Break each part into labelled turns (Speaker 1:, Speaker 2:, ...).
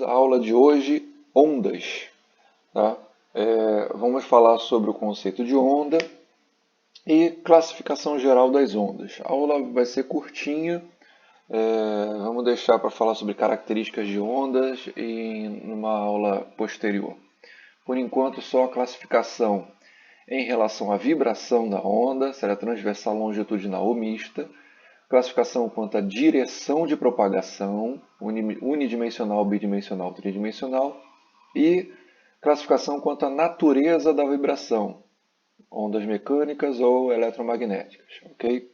Speaker 1: a aula de hoje, ondas. Tá? Vamos falar sobre o conceito de onda e classificação geral das ondas. A aula vai ser curtinha, vamos deixar para falar sobre características de ondas em uma aula posterior. Por enquanto, só a classificação em relação à vibração da onda, se ela é transversal, longitudinal ou mista, classificação quanto à direção de propagação, unidimensional, bidimensional, tridimensional, e classificação quanto à natureza da vibração, ondas mecânicas ou eletromagnéticas, ok?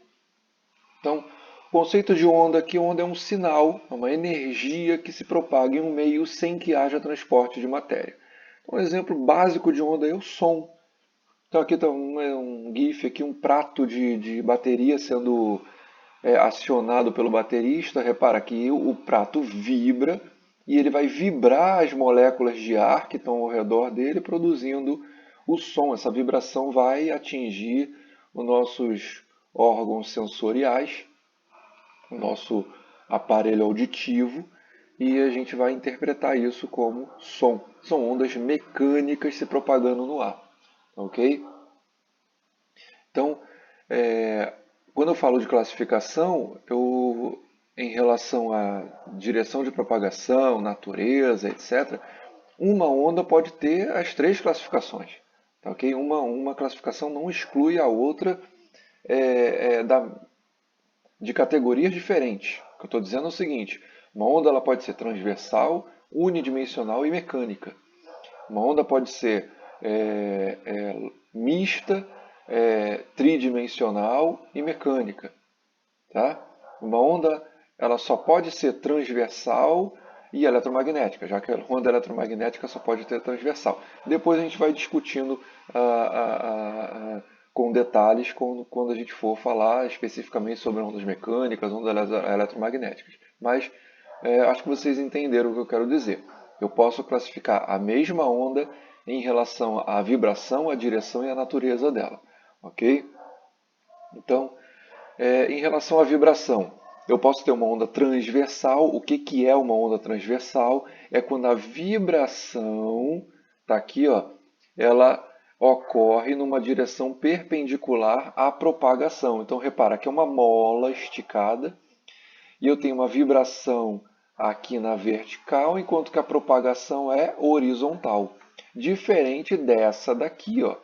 Speaker 1: Então, o conceito de onda aqui, onda é um sinal, é uma energia que se propaga em um meio sem que haja transporte de matéria. Um exemplo básico de onda é o som. Então aqui está um GIF, aqui, um prato de bateria sendo acionado pelo baterista. Repara que o prato vibra e ele vai vibrar as moléculas de ar que estão ao redor dele, produzindo o som. Essa vibração vai atingir os nossos órgãos sensoriais, o nosso aparelho auditivo, e a gente vai interpretar isso como som. São ondas mecânicas se propagando no ar. Ok? Então, quando eu falo de classificação, em relação à direção de propagação, natureza, etc., uma onda pode ter as três classificações. Tá, ok? Uma classificação não exclui a outra de categorias diferentes. O que eu estou dizendo é o seguinte: uma onda ela pode ser transversal, unidimensional e mecânica. Uma onda pode ser mista, tridimensional e mecânica. Tá? Uma onda ela só pode ser transversal e eletromagnética, já que a onda eletromagnética só pode ter transversal. Depois a gente vai discutindo com detalhes quando a gente for falar especificamente sobre ondas mecânicas, ondas eletromagnéticas. Mas acho que vocês entenderam o que eu quero dizer. Eu posso classificar a mesma onda em relação à vibração, à direção e à natureza dela. Ok? Então, em relação à vibração, eu posso ter uma onda transversal. O que é uma onda transversal? É quando a vibração, está aqui, ó, ela ocorre numa direção perpendicular à propagação. Então, repara que é uma mola esticada e eu tenho uma vibração aqui na vertical, enquanto que a propagação é horizontal. Diferente dessa daqui, ó,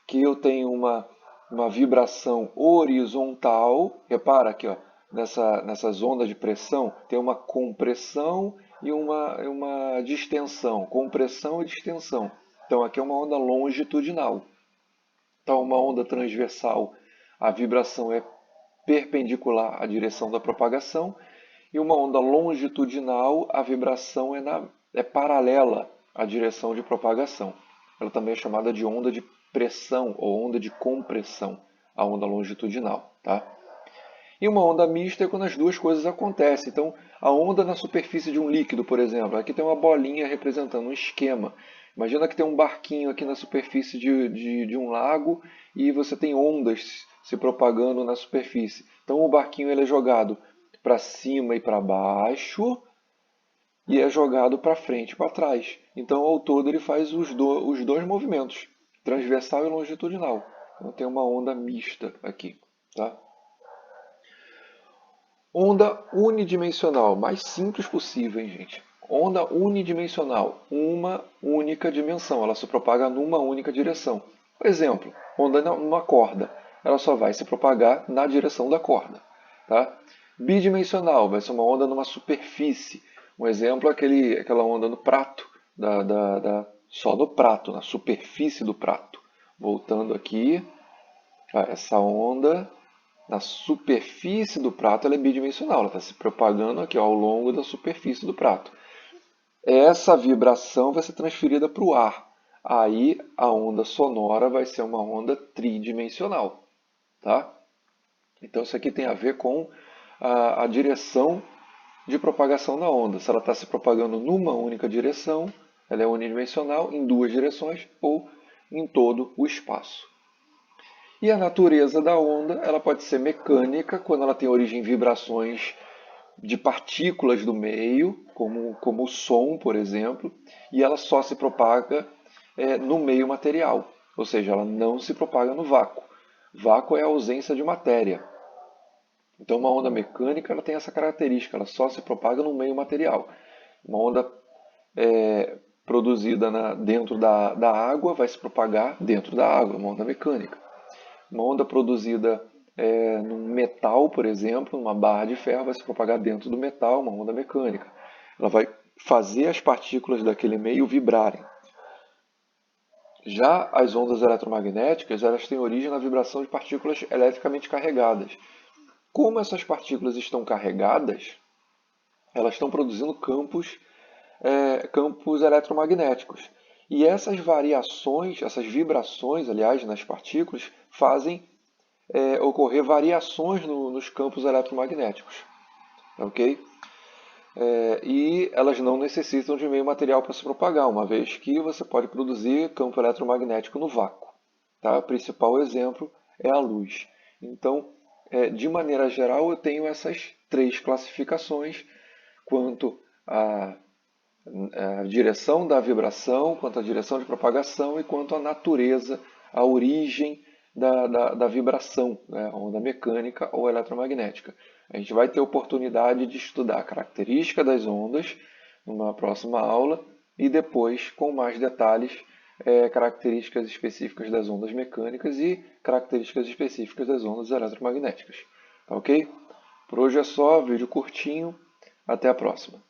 Speaker 1: que eu tenho uma vibração horizontal. Repara aqui, ó, nessas ondas de pressão, tem uma compressão e uma distensão. Compressão e distensão. Então aqui é uma onda longitudinal. Então uma onda transversal, a vibração é perpendicular à direção da propagação, e uma onda longitudinal, a vibração é paralela à direção de propagação. Ela também é chamada de onda de pressão ou onda de compressão, a onda longitudinal. Tá? E uma onda mista é quando as duas coisas acontecem. Então, a onda na superfície de um líquido, por exemplo, aqui tem uma bolinha representando um esquema. Imagina que tem um barquinho aqui na superfície de um lago e você tem ondas se propagando na superfície. Então, o barquinho ele é jogado para cima e para baixo e é jogado para frente e para trás. Então, ao todo, ele faz os dois movimentos, transversal e longitudinal. Então, tem uma onda mista aqui. Tá? Onda unidimensional, mais simples possível, hein, gente? Onda unidimensional, uma única dimensão, ela se propaga numa única direção. Por exemplo, onda numa corda, ela só vai se propagar na direção da corda. Tá? Bidimensional, vai ser uma onda numa superfície. Um exemplo é aquela onda no prato, só no prato, na superfície do prato. Voltando aqui, essa onda na superfície do prato ela é bidimensional, ela está se propagando aqui ao longo da superfície do prato. Essa vibração vai ser transferida para o ar. Aí a onda sonora vai ser uma onda tridimensional. Tá? Então isso aqui tem a ver com a direção de propagação da onda. Se ela está se propagando numa única direção, ela é unidimensional, em duas direções ou em todo o espaço. E a natureza da onda ela pode ser mecânica, quando ela tem origem em vibrações de partículas do meio, como o som, por exemplo, e ela só se propaga no meio material, ou seja, ela não se propaga no vácuo. Vácuo é a ausência de matéria. Então, uma onda mecânica ela tem essa característica, ela só se propaga no meio material. Uma onda produzida dentro da água vai se propagar dentro da água, uma onda mecânica. Uma onda produzida num metal, por exemplo, numa barra de ferro, vai se propagar dentro do metal, uma onda mecânica. Ela vai fazer as partículas daquele meio vibrarem. Já as ondas eletromagnéticas, elas têm origem na vibração de partículas eletricamente carregadas. Como essas partículas estão carregadas, elas estão produzindo campos eletromagnéticos. E essas variações, essas vibrações, aliás, nas partículas, fazem ocorrer variações nos campos eletromagnéticos. Ok? E elas não necessitam de meio material para se propagar, uma vez que você pode produzir campo eletromagnético no vácuo. Tá? O principal exemplo é a luz. Então, de maneira geral, eu tenho essas três classificações quanto à direção da vibração, quanto à direção de propagação e quanto à natureza, à origem da vibração, né? Onda mecânica ou eletromagnética. A gente vai ter oportunidade de estudar a característica das ondas numa próxima aula e depois, com mais detalhes, características específicas das ondas mecânicas e características específicas das ondas eletromagnéticas. Tá ok? Por hoje é só, vídeo curtinho. Até a próxima.